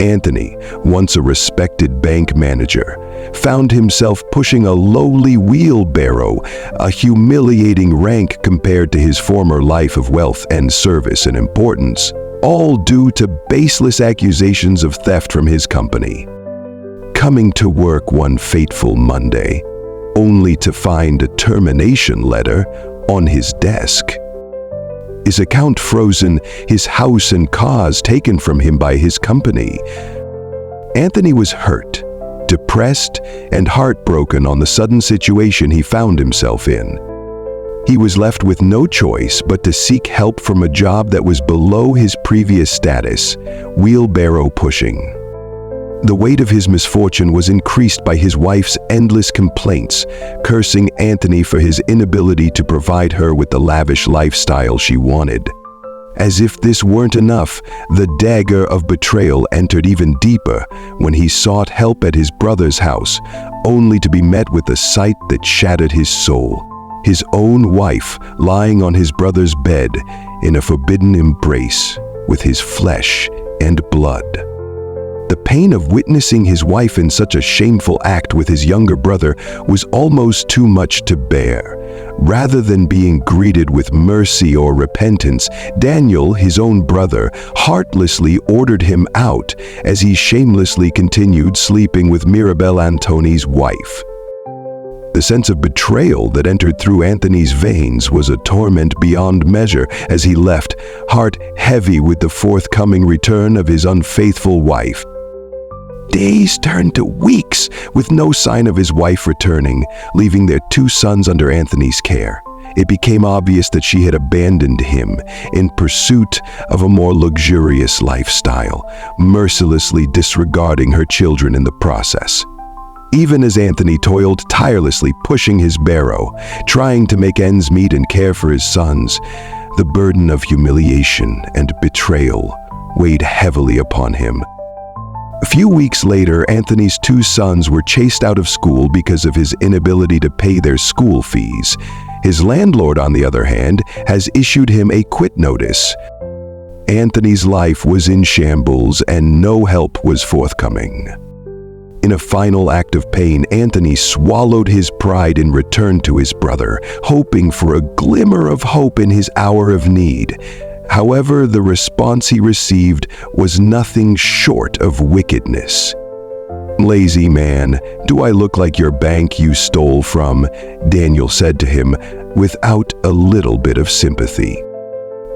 Anthony, once a respected bank manager, found himself pushing a lowly wheelbarrow, a humiliating rank compared to his former life of wealth and service and importance, all due to baseless accusations of theft from his company. Coming to work one fateful Monday, only to find a termination letter on his desk. His account frozen, his house and cars taken from him by his company. Anthony was hurt, depressed, and heartbroken on the sudden situation he found himself in. He was left with no choice but to seek help from a job that was below his previous status, wheelbarrow pushing. The weight of his misfortune was increased by his wife's endless complaints, cursing Anthony for his inability to provide her with the lavish lifestyle she wanted. As if this weren't enough, the dagger of betrayal entered even deeper when he sought help at his brother's house, only to be met with a sight that shattered his soul. His own wife lying on his brother's bed in a forbidden embrace with his flesh and blood. The pain of witnessing his wife in such a shameful act with his younger brother was almost too much to bear. Rather than being greeted with mercy or repentance, Daniel, his own brother, heartlessly ordered him out as he shamelessly continued sleeping with Mirabel Antoni's wife. The sense of betrayal that entered through Anthony's veins was a torment beyond measure as he left, heart heavy with the forthcoming return of his unfaithful wife. Days turned to weeks with no sign of his wife returning, leaving their 2 sons under Anthony's care. It became obvious that she had abandoned him in pursuit of a more luxurious lifestyle, mercilessly disregarding her children in the process. Even as Anthony toiled tirelessly pushing his barrow, trying to make ends meet and care for his sons, the burden of humiliation and betrayal weighed heavily upon him. A few weeks later, Anthony's 2 sons were chased out of school because of his inability to pay their school fees. His landlord, on the other hand, has issued him a quit notice. Anthony's life was in shambles and no help was forthcoming. In a final act of pain, Anthony swallowed his pride and returned to his brother, hoping for a glimmer of hope in his hour of need. However, the response he received was nothing short of wickedness. "Lazy man, do I look like your bank you stole from?" Daniel said to him, without a little bit of sympathy.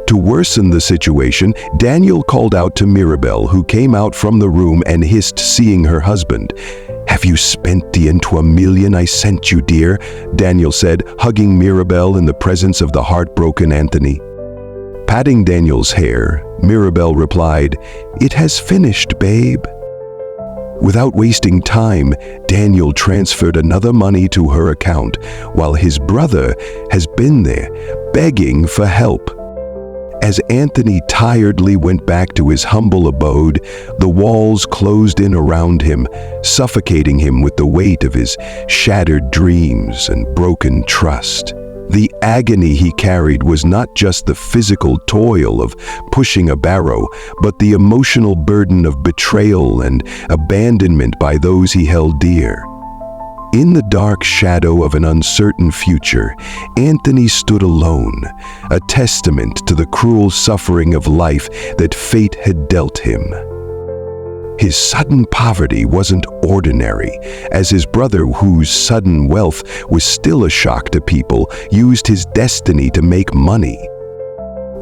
To worsen the situation, Daniel called out to Mirabel, who came out from the room and hissed, seeing her husband. "Have you spent the $1 million I sent you, dear?" Daniel said, hugging Mirabel in the presence of the heartbroken Anthony. Patting Daniel's hair, Mirabel replied, "It has finished, babe." Without wasting time, Daniel transferred another money to her account, while his brother has been there, begging for help. As Anthony tiredly went back to his humble abode, the walls closed in around him, suffocating him with the weight of his shattered dreams and broken trust. The agony he carried was not just the physical toil of pushing a barrow, but the emotional burden of betrayal and abandonment by those he held dear. In the dark shadow of an uncertain future, Anthony stood alone, a testament to the cruel suffering of life that fate had dealt him. His sudden poverty wasn't ordinary, as his brother, whose sudden wealth was still a shock to people, used his destiny to make money.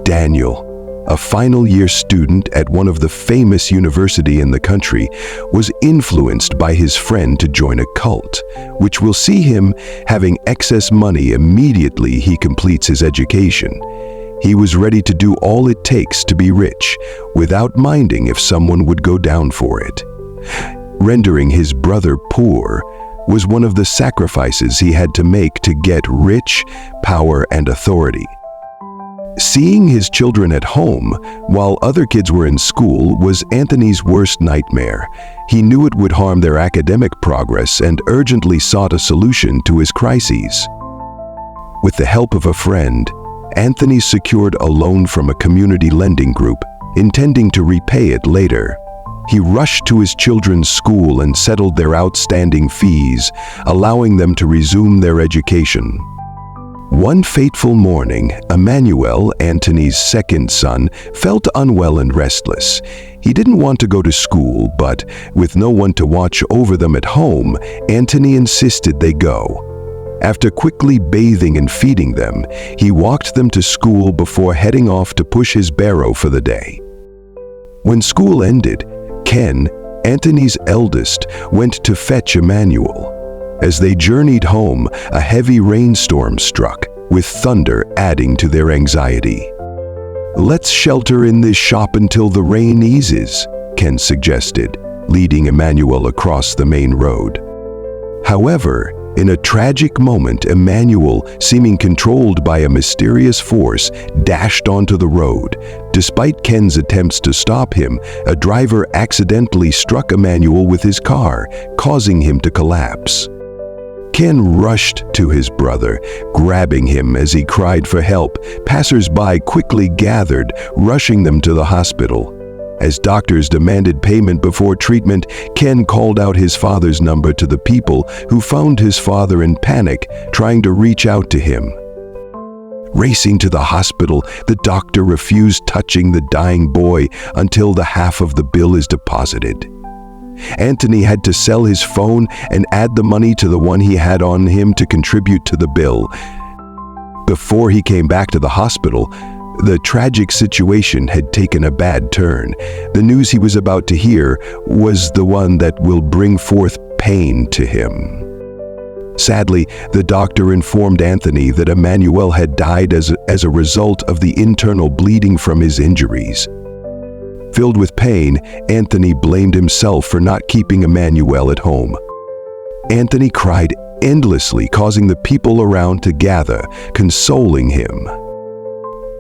Daniel, a final-year student at one of the famous universities in the country, was influenced by his friend to join a cult, which will see him having excess money immediately he completes his education. He was ready to do all it takes to be rich, without minding if someone would go down for it. Rendering his brother poor was one of the sacrifices he had to make to get rich, power, and authority. Seeing his children at home while other kids were in school was Anthony's worst nightmare. He knew it would harm their academic progress and urgently sought a solution to his crises. With the help of a friend, Anthony secured a loan from a community lending group, intending to repay it later. He rushed to his children's school and settled their outstanding fees, allowing them to resume their education. One fateful morning, Emmanuel, Antony's second son, felt unwell and restless. He didn't want to go to school, but with no one to watch over them at home, Antony insisted they go. After quickly bathing and feeding them, he walked them to school before heading off to push his barrow for the day. When school ended, Ken, Antony's eldest, went to fetch Emmanuel. As they journeyed home, a heavy rainstorm struck, with thunder adding to their anxiety. "Let's shelter in this shop until the rain eases," Ken suggested, leading Emmanuel across the main road. However, in a tragic moment, Emmanuel, seeming controlled by a mysterious force, dashed onto the road. Despite Ken's attempts to stop him, a driver accidentally struck Emmanuel with his car, causing him to collapse. Ken rushed to his brother, grabbing him as he cried for help. Passers-by quickly gathered, rushing them to the hospital. As doctors demanded payment before treatment, Ken called out his father's number to the people, who found his father in panic, trying to reach out to him. Racing to the hospital, the doctor refused touching the dying boy until the half of the bill is deposited. Antony had to sell his phone and add the money to the one he had on him to contribute to the bill. Before he came back to the hospital, the tragic situation had taken a bad turn. The news he was about to hear was the one that will bring forth pain to him. Sadly, the doctor informed Antony that Emmanuel had died as a result of the internal bleeding from his injuries. Filled with pain, Antony blamed himself for not keeping Emmanuel at home. Antony cried endlessly, causing the people around to gather, consoling him.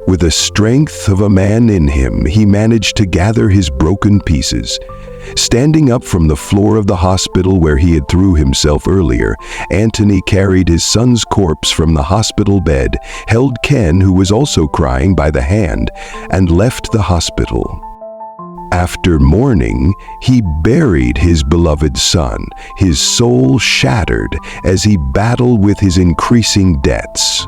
With the strength of a man in him, he managed to gather his broken pieces. Standing up from the floor of the hospital where he had threw himself earlier, Antony carried his son's corpse from the hospital bed, held Ken, who was also crying, by the hand, and left the hospital. After mourning, he buried his beloved son, his soul shattered as he battled with his increasing debts.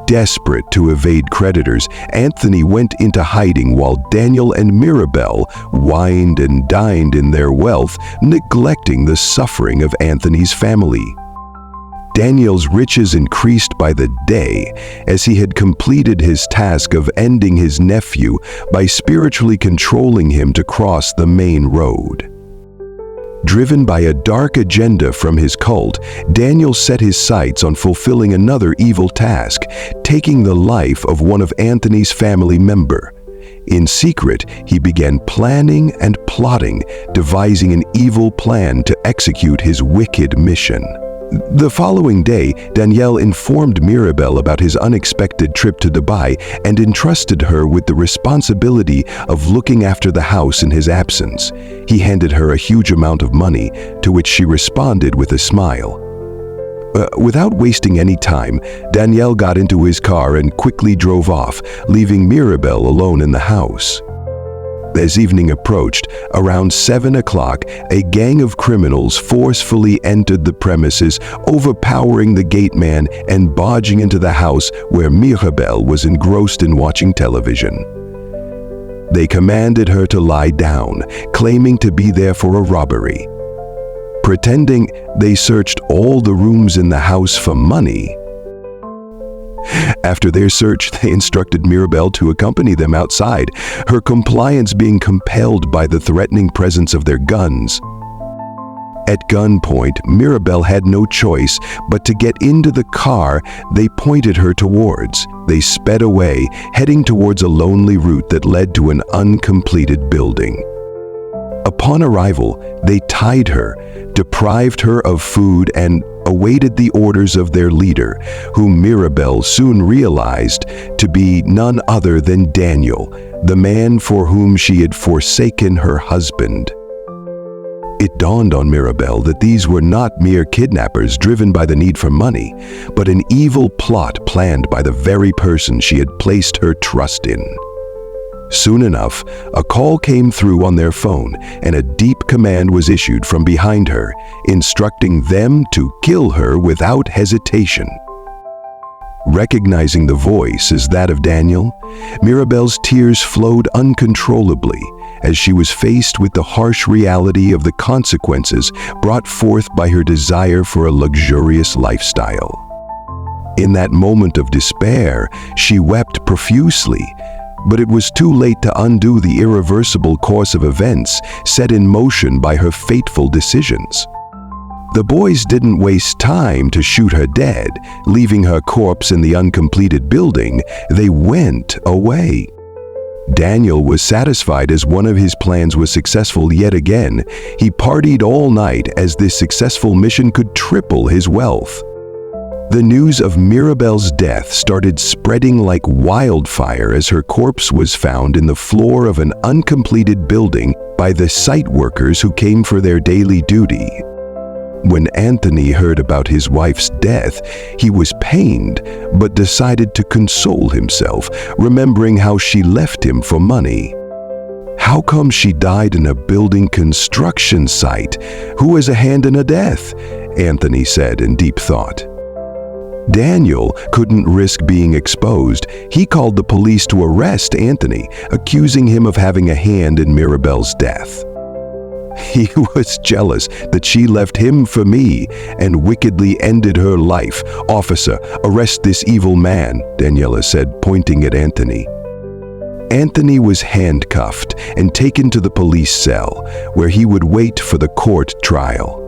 Desperate to evade creditors, Antony went into hiding while Daniel and Mirabel wined and dined in their wealth, neglecting the suffering of Antony's family. Daniel's riches increased by the day as he had completed his task of ending his nephew by spiritually controlling him to cross the main road. Driven by a dark agenda from his cult, Daniel set his sights on fulfilling another evil task, taking the life of one of Antony's family member. In secret, he began planning and plotting, devising an evil plan to execute his wicked mission. The following day, Daniel informed Mirabel about his unexpected trip to Dubai and entrusted her with the responsibility of looking after the house in his absence. He handed her a huge amount of money, to which she responded with a smile. Without wasting any time, Daniel got into his car and quickly drove off, leaving Mirabel alone in the house. As evening approached, around 7 o'clock, a gang of criminals forcefully entered the premises, overpowering the gateman and barging into the house where Mirabel was engrossed in watching television. They commanded her to lie down, claiming to be there for a robbery. Pretending they searched all the rooms in the house for money. After their search, they instructed Mirabel to accompany them outside, her compliance being compelled by the threatening presence of their guns. At gunpoint, Mirabel had no choice but to get into the car they pointed her towards. They sped away, heading towards a lonely route that led to an uncompleted building. Upon arrival, they tied her, deprived her of food, and awaited the orders of their leader, whom Mirabel soon realized to be none other than Daniel, the man for whom she had forsaken her husband. It dawned on Mirabel that these were not mere kidnappers driven by the need for money, but an evil plot planned by the very person she had placed her trust in. Soon enough, a call came through on their phone, and a deep command was issued from behind her, instructing them to kill her without hesitation. Recognizing the voice as that of Daniel, Mirabel's tears flowed uncontrollably as she was faced with the harsh reality of the consequences brought forth by her desire for a luxurious lifestyle. In that moment of despair, she wept profusely, but it was too late to undo the irreversible course of events set in motion by her fateful decisions. The boys didn't waste time to shoot her dead, leaving her corpse in the uncompleted building. They went away. Daniel was satisfied as one of his plans was successful yet again. He partied all night as this successful mission could triple his wealth. The news of Mirabel's death started spreading like wildfire as her corpse was found in the floor of an uncompleted building by the site workers who came for their daily duty. When Anthony heard about his wife's death, he was pained, but decided to console himself, remembering how she left him for money. How come she died in a building construction site? Who has a hand in a death? Anthony said in deep thought. Daniel couldn't risk being exposed. He called the police to arrest Anthony, accusing him of having a hand in Mirabel's death. He was jealous that she left him for me and wickedly ended her life. "Officer, arrest this evil man," Daniela said, pointing at Anthony. Anthony was handcuffed and taken to the police cell, where he would wait for the court trial.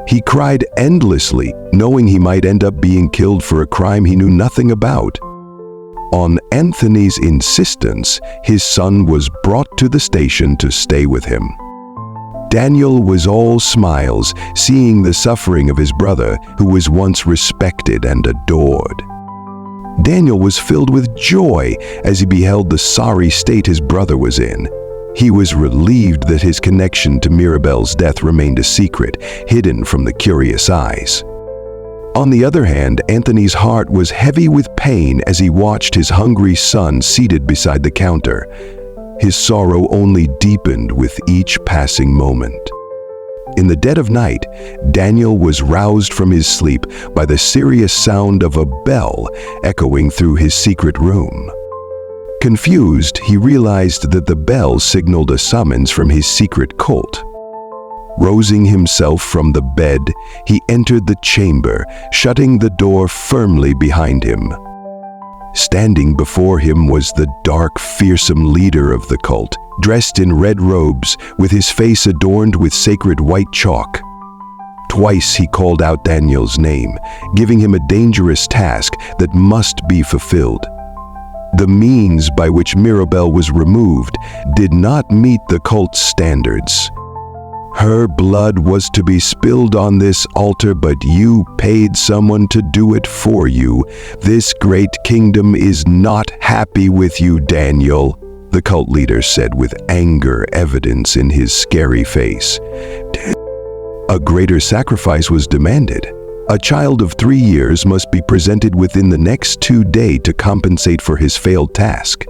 He cried endlessly, knowing he might end up being killed for a crime he knew nothing about. On Anthony's insistence, his son was brought to the station to stay with him. Daniel was all smiles, seeing the suffering of his brother, who was once respected and adored. Daniel was filled with joy as he beheld the sorry state his brother was in. He was relieved that his connection to Mirabel's death remained a secret, hidden from the curious eyes. On the other hand, Anthony's heart was heavy with pain as he watched his hungry son seated beside the counter. His sorrow only deepened with each passing moment. In the dead of night, Daniel was roused from his sleep by the serious sound of a bell echoing through his secret room. Confused, he realized that the bell signaled a summons from his secret cult. Rousing himself from the bed, he entered the chamber, shutting the door firmly behind him. Standing before him was the dark, fearsome leader of the cult, dressed in red robes, with his face adorned with sacred white chalk. Twice he called out Daniel's name, giving him a dangerous task that must be fulfilled. The means by which Mirabel was removed did not meet the cult's standards. Her blood was to be spilled on this altar, but you paid someone to do it for you. This great kingdom is not happy with you, Daniel, the cult leader said with anger evident in his scary face. A greater sacrifice was demanded. A child of 3 years must be presented within the next 2 days to compensate for his failed task.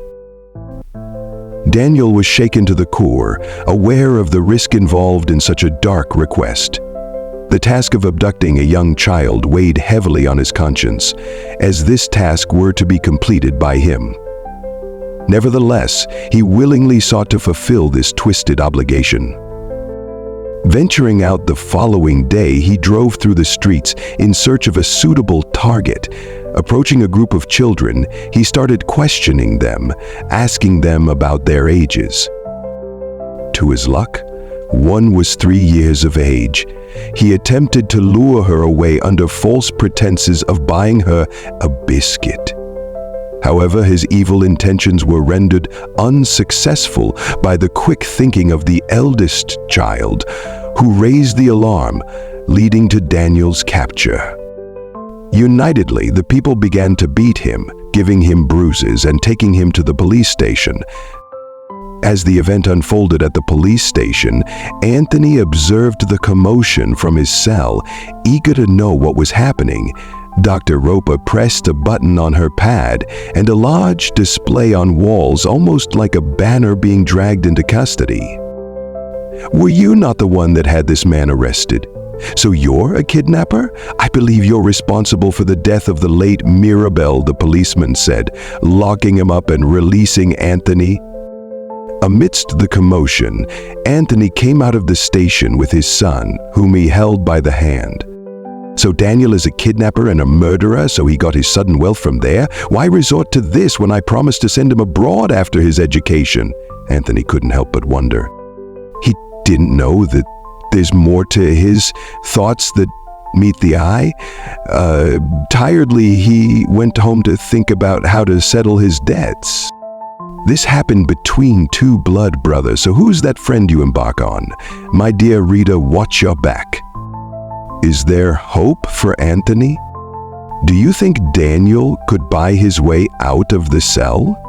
Daniel was shaken to the core, aware of the risk involved in such a dark request. The task of abducting a young child weighed heavily on his conscience, as this task were to be completed by him. Nevertheless, he willingly sought to fulfill this twisted obligation. Venturing out the following day, he drove through the streets in search of a suitable target. Approaching a group of children, he started questioning them, asking them about their ages. To his luck, one was 3 years of age. He attempted to lure her away under false pretenses of buying her a biscuit. However, his evil intentions were rendered unsuccessful by the quick thinking of the eldest child, who raised the alarm, leading to Daniel's capture. Unitedly, the people began to beat him, giving him bruises and taking him to the police station. As the event unfolded at the police station, Anthony observed the commotion from his cell, eager to know what was happening. Dr. Roper pressed a button on her pad, and a large display on walls, almost like a banner being dragged into custody. Were you not the one that had this man arrested? So you're a kidnapper? I believe you're responsible for the death of the late Mirabel, the policeman said, locking him up and releasing Anthony. Amidst the commotion, Anthony came out of the station with his son, whom he held by the hand. So Daniel is a kidnapper and a murderer, so he got his sudden wealth from there? Why resort to this when I promised to send him abroad after his education? Anthony couldn't help but wonder. He didn't know that there's more to his thoughts that meet the eye. Tiredly, he went home to think about how to settle his debts. This happened between two blood brothers, so who's that friend you embark on? My dear reader, watch your back. Is there hope for Anthony? Do you think Daniel could buy his way out of the cell?